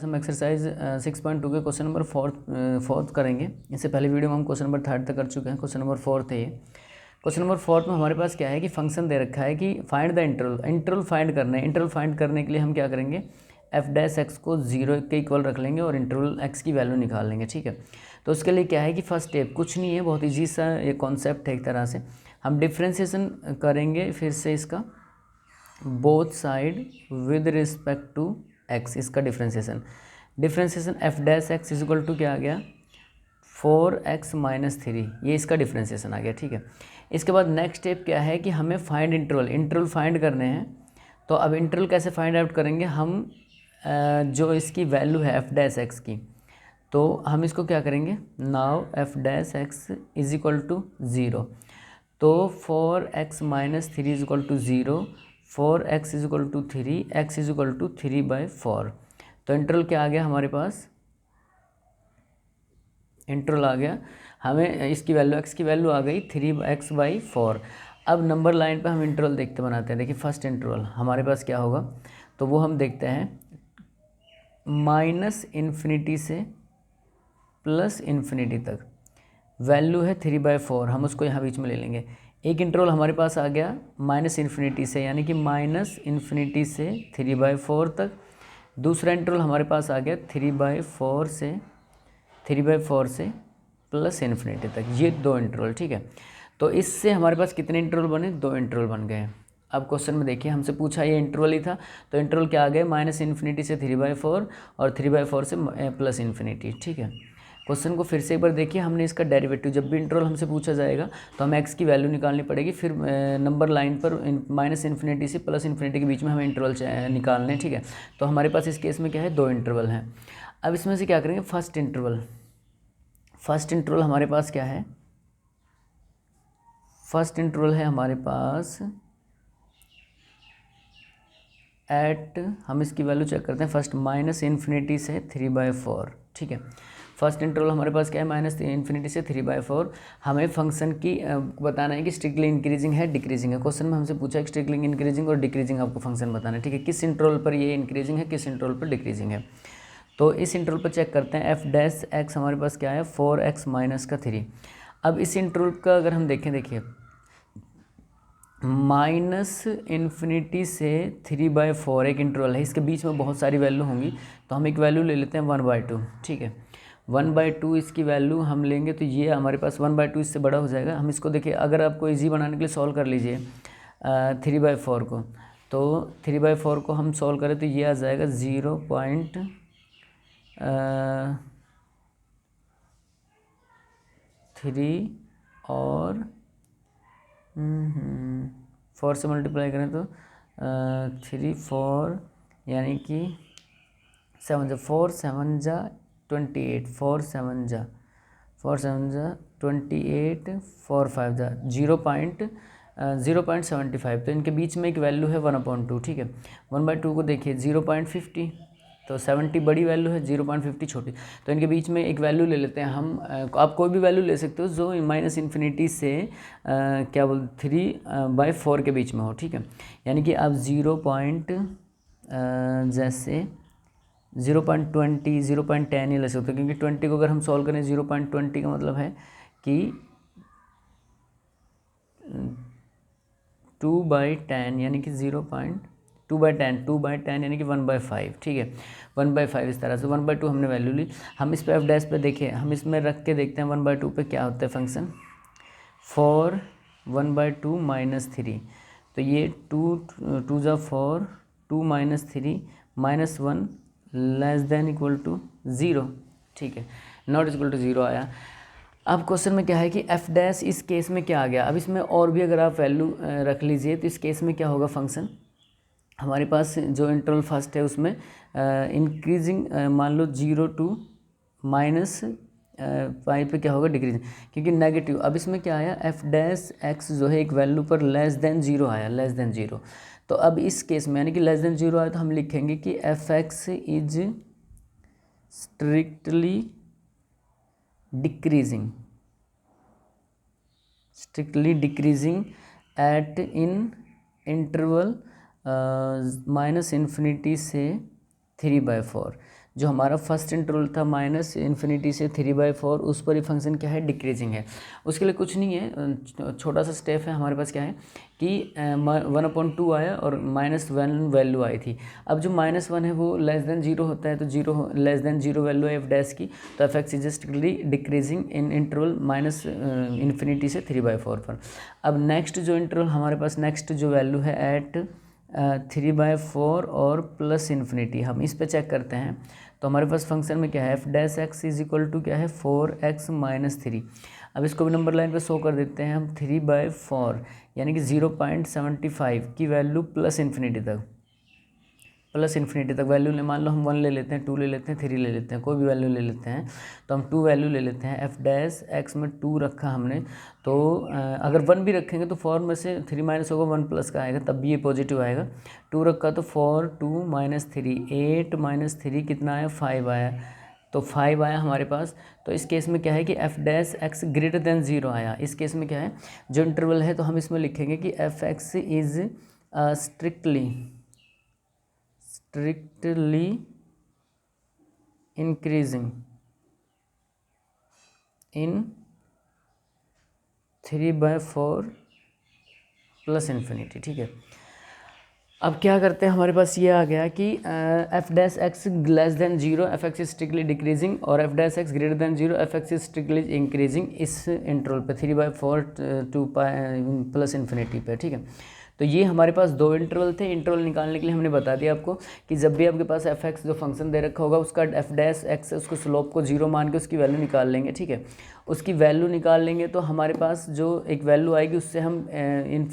हम एक्सरसाइज 6.2 के question number fourth करेंगे। इससे पहले वीडियो में हम क्वेश्चन नंबर 3 तक कर चुके हैं। क्वेश्चन नंबर 4 है ये। क्वेश्चन नंबर 4 में हमारे पास क्या है कि फंक्शन दे रखा है कि फाइंड द इंटरवल फाइंड करना है। इंटरवल फाइंड करने के लिए हम क्या करेंगे, एफ डैश एक्स को 0 के इक्वल रख लेंगे और इंटरवल एक्स की वैल्यू निकाल लेंगे। ठीक है, तो उसके लिए क्या है कि फर्स्ट स्टेप कुछ नहीं है, बहुत ईजी सा ये कॉन्सेप्ट है। एक तरह से हम डिफ्रेंसिएशन करेंगे फिर से इसका, both side with respect to x, इसका differentiation f dash x is equal to क्या आ गया, 4x माइनस 3, ये इसका डिफ्रेंसिएशन आ गया। ठीक है, इसके बाद नेक्स्ट स्टेप क्या है कि हमें फाइंड इंटरवल फाइंड करने हैं। तो अब इंटरवल कैसे फाइंड आउट करेंगे हम, जो इसकी वैल्यू है एफ डैश एक्स की, तो हम इसको क्या करेंगे, now F dash x is equal to 0, तो 4x minus 3 is equal to 0, 4x is equal to 3, x is equal to 3/4। तो इंटरवल क्या आ गया हमारे पास, इंटरवल आ गया हमें, इसकी वैल्यू x की वैल्यू आ गई 3x/4। अब नंबर लाइन पे हम इंटरवल देखते बनाते हैं। देखिए फर्स्ट इंटरवल हमारे पास क्या होगा, तो वो हम देखते हैं -∞ से +∞ तक वैल्यू है 3/4, हम उसको यहाँ बीच में ले लेंगे। एक इंटरवल हमारे पास आ गया -∞ से, यानी कि -∞ से 3/4 तक। दूसरा इंटरवल हमारे पास आ गया 3/4 से +∞ तक, ये दो इंटरवल। ठीक है, तो इससे हमारे पास कितने इंटरवल बने, दो इंटरवल बन गए। अब क्वेश्चन में देखिए हमसे पूछा ये इंटरवल ही था, तो इंटरवल क्या आ गए, -∞ से 3/4 और 3/4 से +∞। ठीक है, क्वेश्चन को फिर से एक बार देखिए, हमने इसका डेरिवेटिव, जब भी इंटरवल हमसे पूछा जाएगा तो हमें एक्स की वैल्यू निकालनी पड़ेगी, फिर नंबर लाइन पर -∞ से +∞ के बीच में हमें इंटरवल निकालने हैं। ठीक है, तो हमारे पास इस केस में क्या है, दो इंटरवल हैं। अब इसमें से क्या करेंगे, फर्स्ट इंटरवल हमारे पास क्या है, फर्स्ट इंटरवल है हमारे पास एट, हम इसकी वैल्यू चेक करते हैं फर्स्ट, -∞ से 3/4। ठीक है, फर्स्ट इंटरवल हमारे पास क्या है, -∞ से 3/4। हमें फंक्शन की बताना है कि स्ट्रिक्टली इंक्रीजिंग है डिक्रीजिंग है। क्वेश्चन में हमसे पूछा है कि स्ट्रिक्टली इंक्रीजिंग और डिक्रीजिंग आपको फंक्शन बताना है। ठीक है, किस इंटरवल पर ये इंक्रीजिंग है, किस इंटरवल पर डिक्रीजिंग है। तो इस इंटरवल पर चेक करते हैं, एफ डैश एक्स हमारे पास क्या है, 4x माइनस का 3। अब इस इंटरवल का अगर हम देखें, देखिए -∞ से 3/4 एक इंटरवल है, इसके बीच में बहुत सारी वैल्यू होंगी, तो हम एक वैल्यू ले लेते हैं 1/2। ठीक है, 1/2 इसकी वैल्यू हम लेंगे, तो ये हमारे पास 1/2 इससे बड़ा हो जाएगा। हम इसको देखिए, अगर आपको इजी बनाने के लिए सॉल्व कर लीजिए 3/4 को, तो 3/4 को हम सॉल्व करें तो ये आ जाएगा 0.3 और 4 से मल्टीप्लाई करें तो 3 4 यानी कि 7 4 7 28, 4 7 28, 4 5 0.75। तो इनके बीच में एक वैल्यू है 1/2। ठीक है, 1/2 को देखिए 0.50, तो 70 बड़ी वैल्यू है, 0.50 छोटी, तो इनके बीच में एक वैल्यू ले लेते हैं हम। आप कोई भी वैल्यू ले सकते हो जो -∞ से क्या बोलते 3/4 के बीच में हो। ठीक है, यानी कि आप 0.20 0.10 ही ले सकते हो, क्योंकि 20 को अगर हम सॉल्व करें 0.20 का मतलब है कि 2/10, यानी कि 2/10 यानी कि 1/5। ठीक है, 1/5 इस तरह से 1/2 हमने वैल्यू ली। हम इस पे एफ डैश पे देखिए, हम इसमें रख के देखते हैं 1/2 पे क्या होता है फंक्शन, 4 1/2 -3, तो ये 2 4 2 -3 -1 < 0। ठीक है, नॉट इक्वल टू 0 आया। अब क्वेश्चन में क्या है कि एफ डैश इस केस में क्या आ गया। अब इसमें और भी अगर आप वैल्यू रख लीजिए, तो इस केस में क्या होगा, फंक्शन हमारे पास जो इंटरवल फर्स्ट है उसमें इंक्रीजिंग, मान लो 0 to -5 पे क्या होगा, डिक्रीजिंग, क्योंकि नेगेटिव। अब इसमें क्या आया, एफ डैश एक्स जो है एक वैल्यू पर <0 आया, <0। तो अब इस केस में यानी कि <0 आया, तो हम लिखेंगे कि F x is strictly decreasing eight in interval -∞ से 3/4, जो हमारा फर्स्ट इंटरवल था माइनस इन्फिनिटी से 3/4, उस पर ये फंक्शन क्या है, डिक्रीजिंग है। उसके लिए कुछ नहीं है, छोटा सा स्टेप है, हमारे पास क्या है कि 1/2 आया और -1 वैल्यू आई थी। अब जो -1 है वो <0 होता है, तो 0 वैल्यू है एफ डैश की, तो F x is strictly decreasing in interval minus infinity से 3/4 पर। अब नेक्स्ट जो इंटरवल हमारे पास, नेक्स्ट जो वैल्यू है एट 3/4 और प्लस इन्फिनिटी, हम इस पे चेक करते हैं। तो हमारे पास फंक्शन में क्या है, F dash x is equal to क्या है, 4x - 3। अब इसको भी नंबर लाइन पे शो कर देते हैं हम, 3/4 यानी कि 0.75 की वैल्यू प्लस इन्फिनिटी तक वैल्यू ले, मान लो हम 1 ले लेते हैं, 2 ले लेते हैं, 3 ले लेते हैं, कोई भी वैल्यू ले लेते हैं। तो हम 2 वैल्यू ले लेते हैं, एफ डैश एक्स में 2 रखा हमने, तो अगर 1 भी रखेंगे तो 4 में से 3 माइनस होगा, 1 प्लस का आएगा, तब भी ये पॉजिटिव आएगा। 2 रखा तो 4, 2 - 3, 8 - 3 कितना आया, 5 आया, तो 5 आया हमारे पास। तो इस केस में क्या है कि f dash x greater than 0 आया। इस केस में क्या है, जो इंटरवल है तो हम इसमें लिखेंगे कि F x is strictly increasing in 3/4 plus infinity. ठीक है, अब क्या करते हैं, हमारे पास ये आ गया कि f dash x less than 0 f x is strictly decreasing, और f dash x greater than 0 f x is strictly increasing इस इंटरवल पे 3/4 टू प्लस इन्फिनिटी पे। ठीक है, तो ये हमारे पास 2 इंटरवल थे। इंटरवल निकालने के लिए हमने बता दिया आपको कि जब भी आपके पास एफ एक्स जो फंक्शन दे रखा होगा, उसका एफ डैश एक्स उसको स्लोप को 0 मान के उसकी वैल्यू निकाल लेंगे। ठीक है, उसकी वैल्यू निकाल लेंगे तो हमारे पास जो एक वैल्यू आएगी उससे हम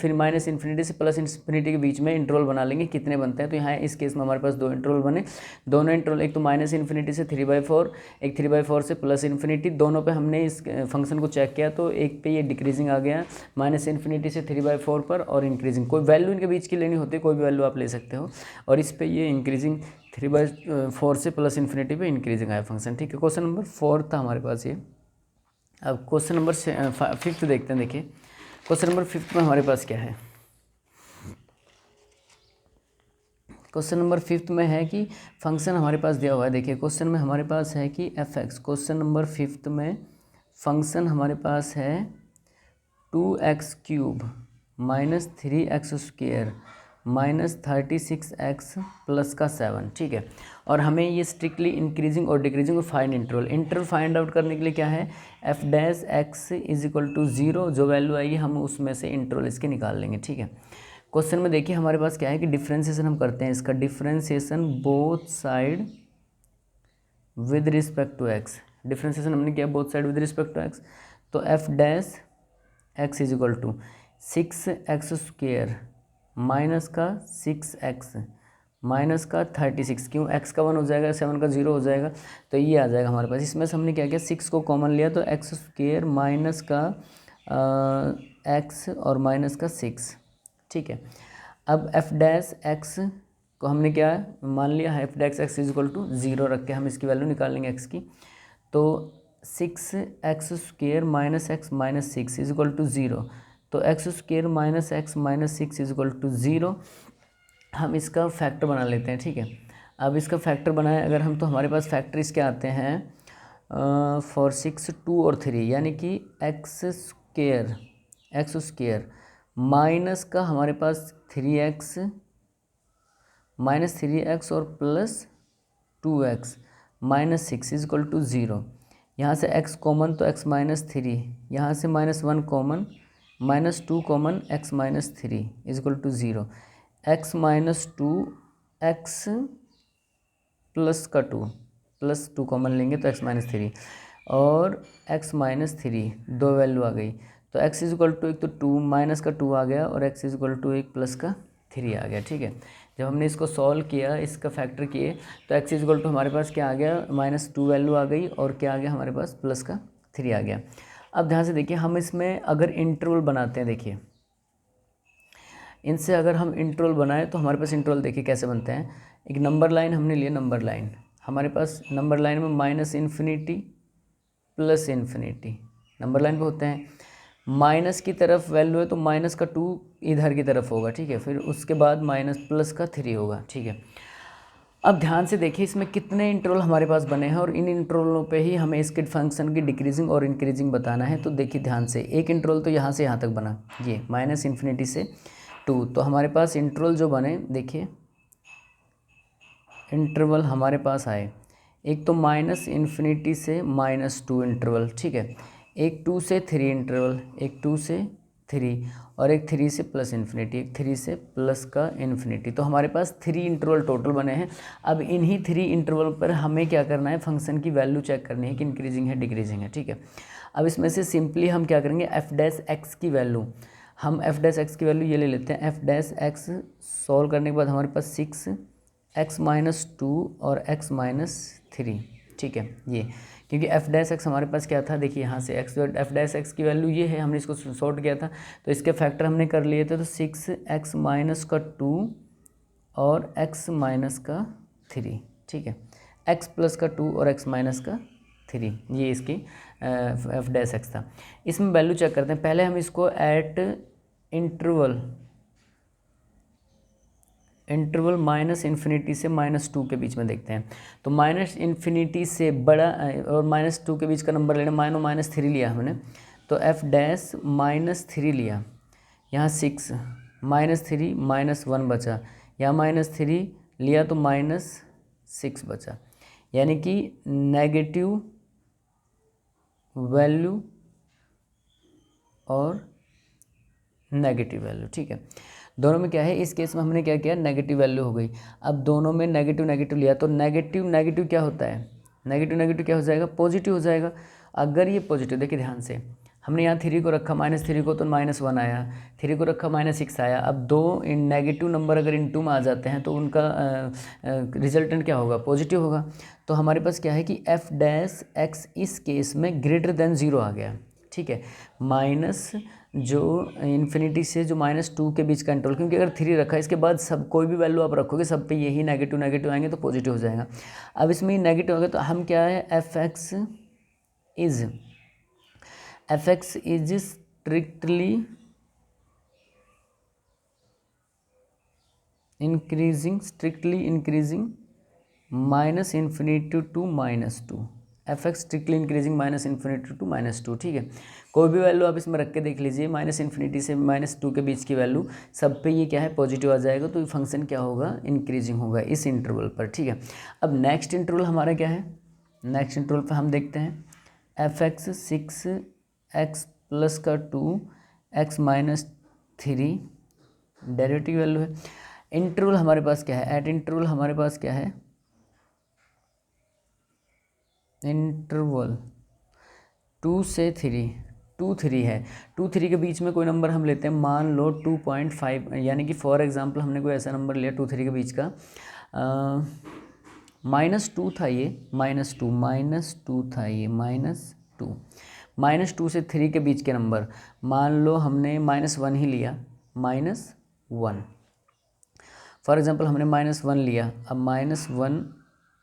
फिर माइनस इन्फिनिटी से प्लस इन्फिनिटी के बीच में इंटरवल बना लेंगे, कितने बनते हैं। तो यहाँ इस केस में हमारे पास 2 इंटरवल बने। दोनों इंटरवल, एक तो माइनस इन्फिनिटी से 3/4, एक 3/4 से प्लस इन्फिनिटी, दोनों पे हमने इस फंक्शन को चेक किया तो एक पे ये डिक्रीजिंग आ गया, माइनस इन्फिनिटी से 3/4 पर, और इंक्रीजिंग, कोई वैल्यू इनके बीच की लेनी होती है, कोई भी वैल्यू आप ले सकते हो, और इस पे ये इंक्रीजिंग 3/4 से प्लस इन्फिनिटी पे इंक्रीजिंग आया फंक्शन। ठीक है, क्वेश्चन नंबर 4 था हमारे पास ये। अब क्वेश्चन नंबर 5 देखते हैं। देखिए क्वेश्चन नंबर 5 में हमारे पास क्या है, क्वेश्चन नंबर 5 में है कि फंक्शन हमारे पास दिया हुआ है। देखिए क्वेश्चन में हमारे पास है कि एफ एक्स, क्वेश्चन नंबर 5 में फंक्शन हमारे पास है 2x³ - 3x² -36x + 7। ठीक है, और हमें ये स्ट्रिक्टली इंक्रीजिंग और डिक्रीजिंग और फाइंड इंटरवल फाइंड आउट करने के लिए क्या है, F dash x is equal to 0, जो वैल्यू आएगी हम उसमें से इंटरवल इसके निकाल लेंगे। ठीक है, क्वेश्चन में देखिए हमारे पास क्या है कि डिफ्रेंशिएशन हम करते हैं, इसका differentiation both side with respect to x. Differentiation हमने किया both side with respect to x, तो f dash x is equal to 6x² minus का 6x माइनस का 36, क्यों x का 1 हो जाएगा, 7 का 0 हो जाएगा, तो ये आ जाएगा हमारे पास। इसमें से हमने क्या किया, 6 को कॉमन लिया तो x² माइनस का x और माइनस का 6। ठीक है, अब एफ डैश एक्स को हमने क्या मान लिया, F dash x is equal to 0 रख के हम इसकी वैल्यू निकाल लेंगे x की। तो 6x² minus x minus 6 is equal to 0, तो x² minus x minus 6 is equal to 0। हम इसका फैक्टर बना लेते हैं। ठीक है, अब इसका फैक्टर बनाए अगर हम, तो हमारे पास फैक्टर इसके आते हैं 4, 6, 2 और 3, यानी कि x² माइनस का हमारे पास 3x और plus 2x minus 6 is equal to 0। यहाँ से x कॉमन तो x माइनस 3, यहाँ से -1 common, -2 common, x minus 3 is equal to 0। x minus 2 x plus का 2 प्लस 2 कॉमन लेंगे तो x माइनस 3 और x माइनस 3, 2 वैल्यू आ गई, तो x इज इक्वल टू, एक तो 2 माइनस का 2 आ गया और x इज इक्वल टू एक प्लस का 3 आ गया। ठीक है, जब हमने इसको सॉल्व किया, इसका फैक्टर किए, तो x इज इक्वल टू हमारे पास क्या आ गया, -2 वैल्यू आ गई और क्या आ गया हमारे पास, प्लस का 3 आ गया। अब ध्यान से देखिए, हम इसमें अगर इंटरवल बनाते हैं, देखिए इनसे अगर हम इंटरवल बनाएं तो हमारे पास इंटरवल देखिए कैसे बनते हैं। एक नंबर लाइन हमने लिया, नंबर लाइन हमारे पास, नंबर लाइन में minus infinity plus infinity number line पे होते हैं। माइनस की तरफ वैल्यू है तो माइनस का 2 इधर की तरफ होगा। ठीक है, फिर उसके बाद माइनस प्लस का 3 होगा। ठीक है, अब ध्यान से देखिए इसमें कितने इंटरवल हमारे पास बने हैं और इन इंटरवलों पे ही हमें इसके फंक्शन की डिक्रीजिंग और इंक्रीजिंग बताना है। तो देखिए ध्यान से, एक इंटरवल तो यहाँ से यहाँ तक बना, ये -∞ से 2, तो हमारे पास इंटरवल जो बने, देखिए इंटरवल हमारे पास आए, एक तो -∞ से -2 इंटरवल, ठीक है, एक 2 से 3 इंटरवल, एक 2 से 3 और एक 3 से +∞, एक 3 से प्लस का ∞। तो हमारे पास 3 इंटरवल टोटल बने हैं। अब इन्हीं 3 इंटरवल पर हमें क्या करना है, फंक्शन की वैल्यू चेक करनी है कि इंक्रीजिंग है डिक्रीजिंग है, ठीक है। अब इसमें से सिंपली हम क्या करेंगे, f' की वैल्यू, हम f' की वैल्यू ये ले लेते हैं, f' सॉल्व करने के बाद हमारे पास 6x-2 और x-3, ठीक है, ये क्योंकि f' हमारे पास क्या था, देखिए यहाँ से f' की वैल्यू ये है, हमने इसको सॉर्ट किया था तो इसके फैक्टर हमने कर लिए थे, तो 6x-2 और x-3, ठीक है, x+2 और x-3, ये इसकी f' था। इसमें वैल्यू चेक करते हैं, पहले हम इसको एट इंटरवल -∞ से -2 के बीच में देखते हैं। तो -∞ से बड़ा और -2 के बीच का नंबर लेना, मानो -3 लिया हमने, तो f'-3 लिया, यहाँ 6 -3 -1 बचा, यहाँ -3 लिया तो -6 बचा, यानी कि नेगेटिव वैल्यू और नेगेटिव वैल्यू, ठीक है। दोनों में क्या है, इस केस में हमने क्या किया, नेगेटिव वैल्यू हो गई। अब दोनों में नेगेटिव नेगेटिव लिया तो नेगेटिव नेगेटिव क्या होता है, नेगेटिव नेगेटिव क्या हो जाएगा, पॉजिटिव हो जाएगा। अगर ये पॉजिटिव, देखिए ध्यान से, हमने यहाँ 3 को रखा -3 को तो -1 आया, 3 को रखा -6 आया। अब दो नेगेटिव नंबर अगर इनटू में आ जाते हैं तो उनका रिजल्टेंट क्या होगा, पॉजिटिव होगा। तो हमारे पास क्या है कि f' इस केस में >0 आ गया, ठीक है, माइनस जो इन्फिनिटी से जो -2 के बीच का इंटरवल, क्योंकि अगर 3 रखा है इसके बाद सब कोई भी वैल्यू आप रखोगे सब पे यही नेगेटिव नेगेटिव आएंगे तो पॉजिटिव हो जाएगा। अब इसमें नेगेटिव हो गया तो हम क्या है, f(x) is strictly increasing -∞ to -2, f(x) strictly increasing -∞ to -2, ठीक है। कोई भी वैल्यू आप इसमें रख के देख लीजिए, -∞ से -2 के बीच की वैल्यू, सब पे ये क्या है, पॉजिटिव आ जाएगा, तो फंक्शन क्या होगा, इंक्रीजिंग होगा इस इंटरवल पर, ठीक है। अब नेक्स्ट इंटरवल हमारा क्या है, नेक्स्ट इंटरवल पर हम देखते हैं f(x) 6x+2 x-3 derivative value है। इंटरवल हमारे पास क्या है, एट इंटरवल हमारे पास क्या है, इंटरवल 2 से 3, 2 3 है, 2 3 के बीच में कोई नंबर हम लेते हैं, मान लो 2.5, यानी कि फॉर एग्जांपल हमने कोई ऐसा नंबर लिया 2 3 के बीच का, -2 था ये, -2 था ये, -2 से 3 के बीच के नंबर, मान लो हमने -1 ही लिया, -1 फॉर एग्जांपल हमने -1 लिया। अब -1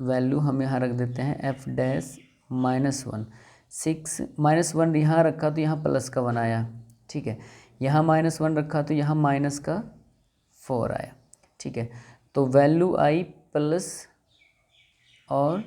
वैल्यू हम यहाँ रख देते हैं, f'-1 6 -1 यहाँ रखा तो यहाँ प्लस का 1 आया, ठीक है, यहाँ -1 रखा तो यहाँ -4 आया, ठीक है। तो वैल्यू आई प्लस और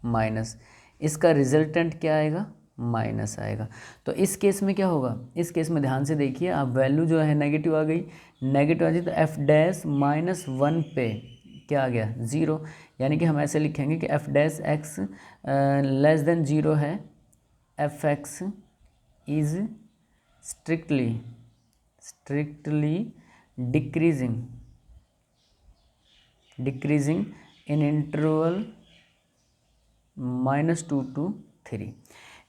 माइनस, इसका रिजल्टेंट क्या आएगा, माइनस आएगा। तो इस केस में क्या होगा, इस केस में ध्यान से देखिए, आप वैल्यू जो है नेगेटिव आ गई, नेगेटिव आ गई तो f'-1 पे क्या आ गया, 0, यानी कि हम ऐसे लिखेंगे कि f'(x) लेस देन 0 है, f(x) is strictly decreasing in interval -2 to 3।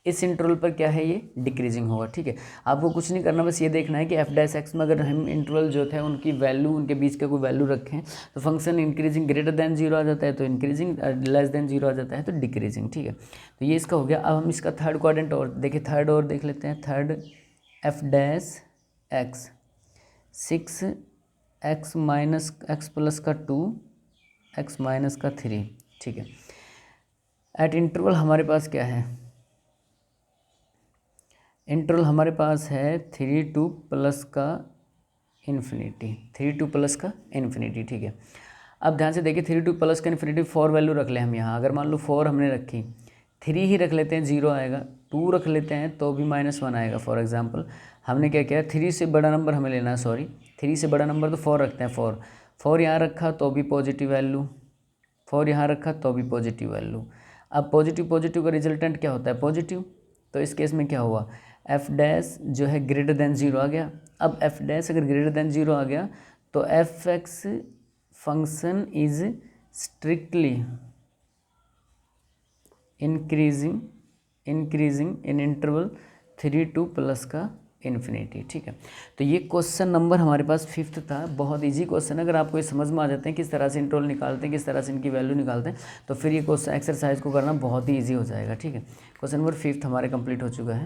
इस इंटरवल पर क्या है, ये डिक्रीजिंग होगा, ठीक है। आपको कुछ नहीं करना, बस ये देखना है कि f'(x) में अगर हम इंटरवल जो थे उनकी वैल्यू, उनके बीच का कोई वैल्यू रखें तो फंक्शन इंक्रीजिंग >0 आ जाता है, तो इंक्रीजिंग, लेस देन 0 आ जाता है तो डिक्रीजिंग, ठीक है। तो ये इसका हो गया। अब हम इसका थर्ड क्वाड्रेंट और देखिए, थर्ड और देख लेते हैं, थर्ड f'(x) 6x-2 x-3, ठीक है। एट इंटरवल हमारे पास क्या है, इंटरवल हमारे पास है 3 to +∞, 3 to +∞, ठीक है। अब ध्यान से देखिए 3 टू प्लस का इन्फिनिटी 4 वैल्यू रख लें हम यहाँ। अगर मान लो 4 हमने रखी, 3 ही रख लेते हैं 0 आएगा, 2 रख लेते हैं तो भी -1 आएगा। फॉर एग्जांपल हमने क्या किया, 3 से बड़ा नंबर हमें लेना है, सॉरी 3 से बड़ा नंबर तो 4 रखते हैं। 4 यहाँ रखा तो भी पॉजिटिव वैल्यू, 4 यहाँ रखा तो भी पॉजिटिव वैल्यू। अब पॉजिटिव का रिजल्टेंट क्या होता है, पॉजिटिव। तो इस केस में क्या हुआ, एफ डैश जो है ग्रेटर देन 0 आ गया। अब एफ डैश अगर ग्रेटर देन 0 आ गया तो F x function is strictly increasing in interval 3 two plus का इन्फिनिटी। ठीक है, तो ये क्वेश्चन नंबर हमारे पास 5th था। बहुत इजी क्वेश्चन है, अगर आपको ये समझ में आ जाते हैं किस तरह से इंटरवल निकालते हैं, किस तरह से इनकी वैल्यू निकालते हैं, तो फिर ये क्वेश्चन एक्सरसाइज को करना बहुत ही ईजी हो जाएगा। ठीक है, क्वेश्चन नंबर 5th हमारे कंप्लीट हो चुका है।